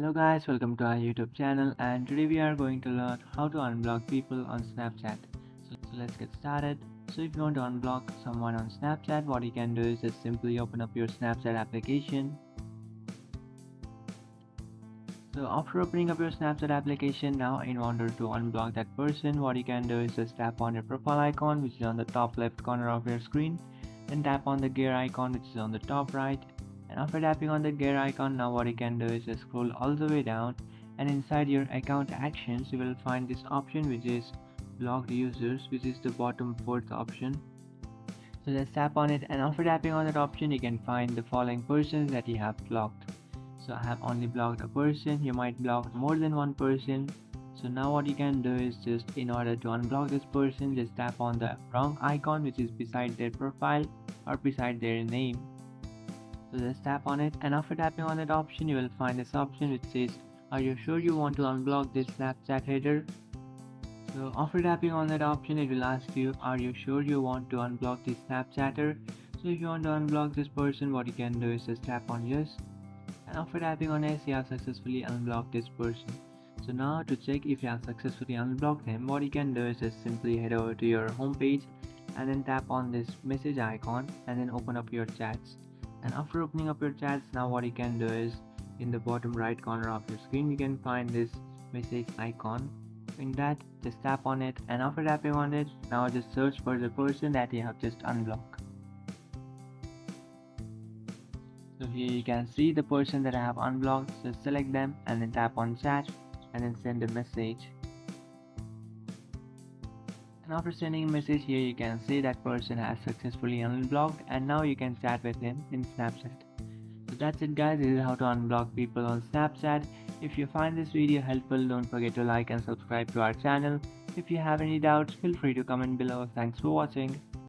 Hello guys, welcome to our YouTube channel, and today we are going to learn how to unblock people on Snapchat. So let's get started. So if you want to unblock someone on Snapchat, what you can do is just simply open up your Snapchat application. So after opening up your Snapchat application, now in order to unblock that person, what you can do is just tap on your profile icon, which is on the top left corner of your screen. Then tap on the gear icon, which is on the top right. And after tapping on the gear icon, now what you can do is just scroll all the way down, and inside your account actions you will find this option which is blocked users, which is the bottom fourth option. So just tap on it, and after tapping on that option you can find the following persons that you have blocked. So I have only blocked a person. You might block more than one person. So now what you can do is just, in order to unblock this person, just tap on the wrong icon which is beside their profile or beside their name. So just tap on it, and after tapping on that option you will find this option which says, are you sure you want to unblock this Snapchat header? So after tapping on that option it will ask you, are you sure you want to unblock this Snapchatter? So if you want to unblock this person, what you can do is just tap on yes, and after tapping on yes you have successfully unblocked this person. So now to check if you have successfully unblocked him, what you can do is just simply head over to your home page and then tap on this message icon and then open up your chats. And after opening up your chats, now what you can do is, in the bottom right corner of your screen you can find this message icon. In that, just tap on it, and after tapping on it, now just search for the person that you have just unblocked. So here you can see the person that I have unblocked. Just select them and then tap on chat and then send a message. And after sending a message, here you can see that person has successfully unblocked, and now you can chat with him in Snapchat. So that's it guys, this is how to unblock people on Snapchat. If you find this video helpful, don't forget to like and subscribe to our channel. If you have any doubts, feel free to comment below. Thanks for watching.